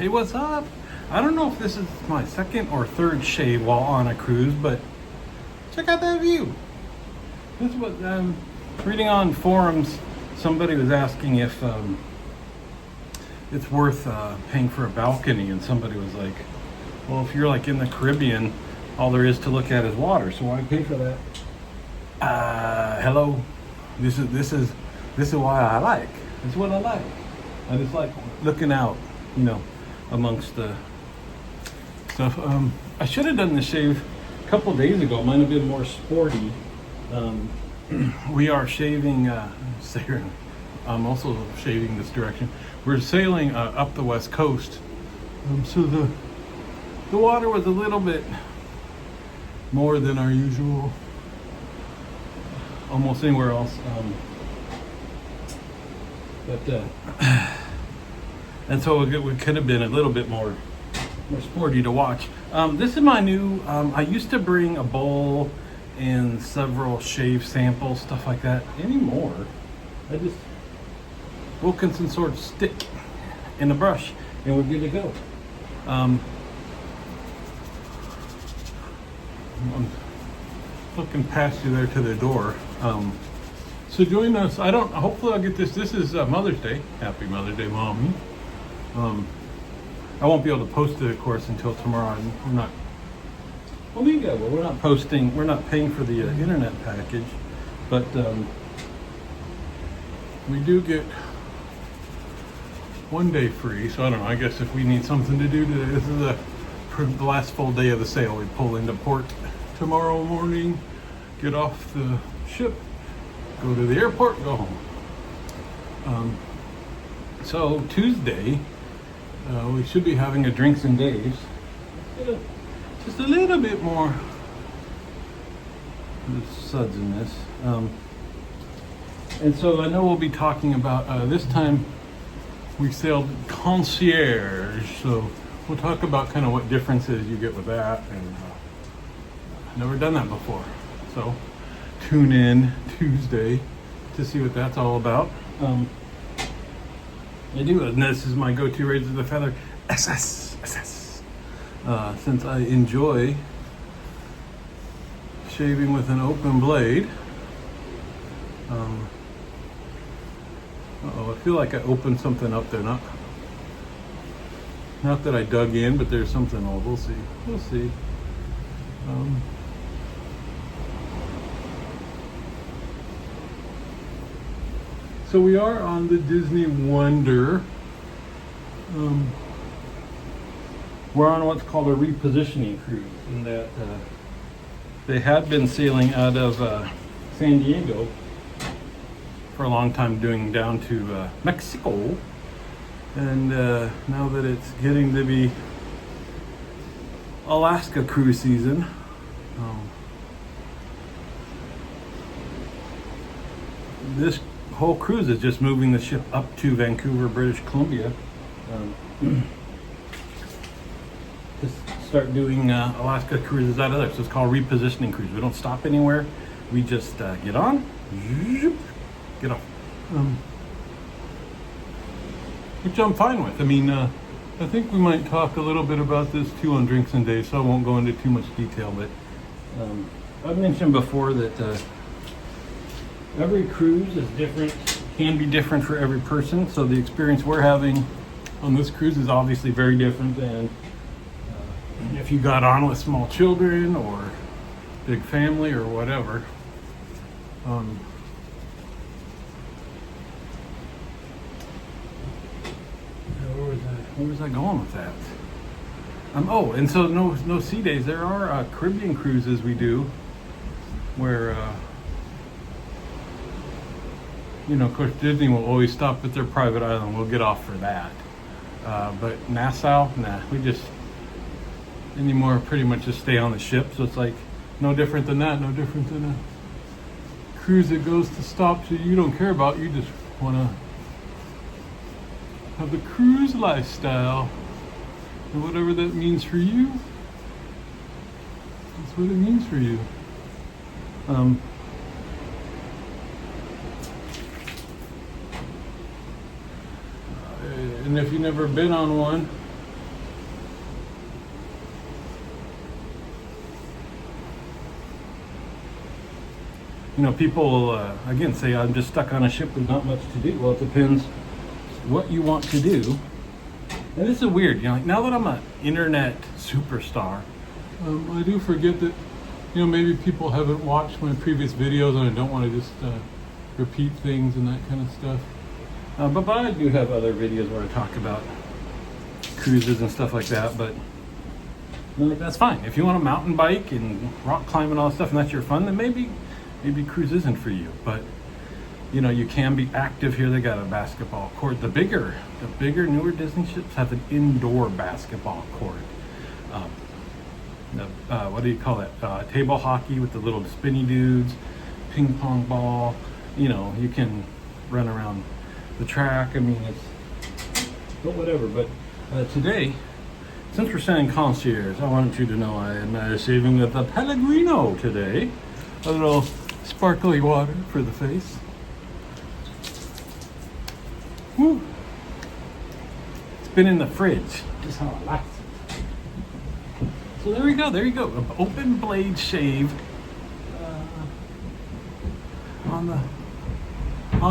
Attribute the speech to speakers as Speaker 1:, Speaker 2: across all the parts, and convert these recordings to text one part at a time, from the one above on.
Speaker 1: Hey, what's up? I don't know if this is my second or third shave while on a cruise, but check out that view. This is what reading on forums. Somebody was asking if it's worth paying for a balcony, and somebody was like, "Well, if you're like in the Caribbean, all there is to look at is water, so why pay for that?" Hello. This is why I like. This is what I like. I just like looking out, amongst the stuff. I should have done the shave a couple days ago. It might have been more sporty. We are shaving. I'm also shaving this direction. We're sailing up the west coast, so the water was a little bit more than our usual. Almost anywhere else, and so it could have been a little bit more sporty to watch. This is my new. I used to bring a bowl and several shave samples, stuff like that. Anymore, I just Wilkinson sword stick and a brush, and we're good to go. I'm looking past you there to the door. So join us. Hopefully I'll get this. This is Mother's Day. Happy Mother's Day, Mommy. I won't be able to post it, of course, until tomorrow. We're not. Well, we're not posting. We're not paying for the internet package, but we do get one day free. So I don't know. I guess if we need something to do today, this is the last full day of the sail. We pull into port tomorrow morning, get off the ship, go to the airport, go home. So Tuesday, we should be having a Drinks and Days. Just a little bit more suds in this. And so I know we'll be talking about, this time we sailed concierge. So we'll talk about kind of what differences you get with that. And never done that before. So tune in Tuesday to see what that's all about. I do, and this is my go-to Razor the Feather SS. Since I enjoy shaving with an open blade. I feel like I opened something up there. Not that I dug in, but there's something. We'll see. We'll see. So we are on the Disney Wonder. We're on what's called a repositioning cruise, in that they had been sailing out of San Diego for a long time, doing down to Mexico, and now that it's getting to be Alaska cruise season, this whole cruise is just moving the ship up to Vancouver, British Columbia, to start doing Alaska cruises out of there. So it's called repositioning cruise. We don't stop anywhere. We just get on, get off, which I'm fine with. I mean, I think we might talk a little bit about this too on Drinks and Days, so I won't go into too much detail. But I've mentioned before that every cruise is different, can be different for every person. So the experience we're having on this cruise is obviously very different than if you got on with small children or big family or whatever. Where was I going with that? And so no sea days. There are Caribbean cruises we do where of course, Disney will always stop at their private island. We'll get off for that. But Nassau, we just anymore pretty much just stay on the ship. So it's like no different than that. No different than a cruise that goes to stops that you don't care about. You just want to have the cruise lifestyle, and whatever that means for you, that's what it means for you. And if you've never been on one, You know, people again say I'm just stuck on a ship with not much to do. Well, it depends what you want to do. And this is weird, you know, like now that I'm an internet superstar, I do forget that, you know, maybe people haven't watched my previous videos and I don't want to just repeat things and that kind of stuff. But I do have other videos where I talk about cruises and stuff like that, but you know, like, that's fine. If you want a mountain bike and rock climbing and all that stuff and that's your fun, then maybe cruise isn't for you. But you know, you can be active here. They got a basketball court. The bigger newer Disney ships have an indoor basketball court. What do you call it? Table hockey with the little spinny dudes, ping pong ball. You know, you can run around the track. I mean, but whatever. But today, since we're saying concierge, I wanted you to know I am saving with a Pellegrino today. A little sparkly water for the face. Woo. It's been in the fridge. Just how I like it. So there we go. There you go. An open blade shave on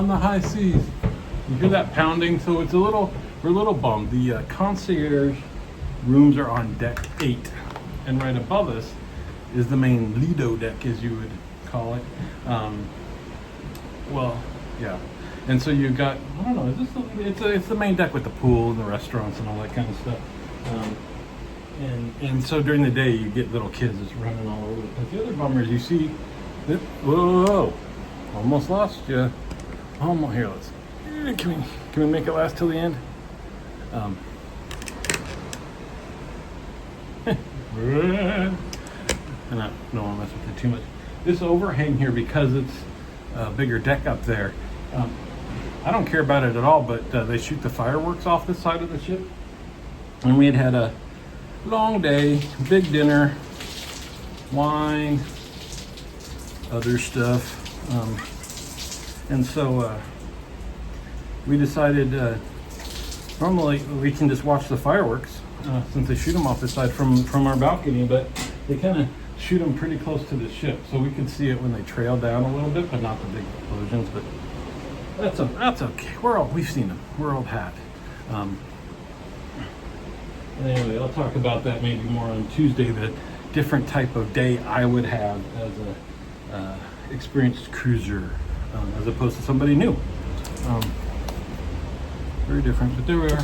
Speaker 1: the high seas. You hear that pounding? So we're a little bummed. The concierge rooms are on deck 8, and right above us is the main Lido deck, as you would call it. Well, yeah. And so you've got, I don't know, is this it's the main deck with the pool and the restaurants and all that kind of stuff. And so during the day you get little kids just running all over the place. The other bummer is you see that, whoa, almost lost you. Almost, here, can we make it last till the end? And I don't want to mess with it too much. This overhang here, because it's a bigger deck up there, I don't care about it at all, but they shoot the fireworks off this side of the ship. And we had a long day, big dinner, wine, other stuff. And so we decided normally we can just watch the fireworks since they shoot them off this side from our balcony, but they kind of shoot them pretty close to the ship, so we can see it when they trail down a little bit, but not the big explosions. But that's okay. We've seen them. We're old hat. Anyway, I'll talk about that maybe more on Tuesday. The different type of day I would have as a experienced cruiser, as opposed to somebody new. Very different. But there we are.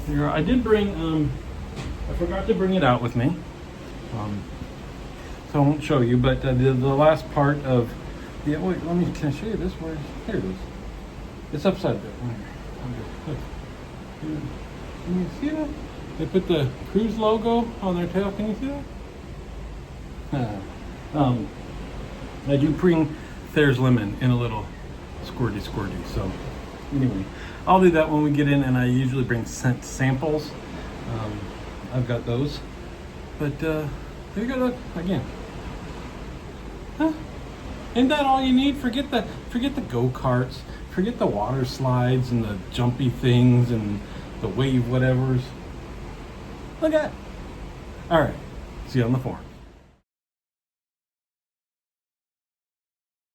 Speaker 1: There are. I did bring. I forgot to bring it out with me. So I won't show you. But the last part of. Yeah, wait, can I show you this? Here it is. It's upside down. Can you see that? They put the cruise logo on their tail. Can you see that? I do bring Thayer's Lemon in a little squirty. So anyway, I'll do that when we get in, and I usually bring scent samples. I've got those. But there you go. Look again. Huh? Isn't that all you need? Forget the go-karts, forget the water slides and the jumpy things and the wave whatevers. Look at it. All right, see you on the 4.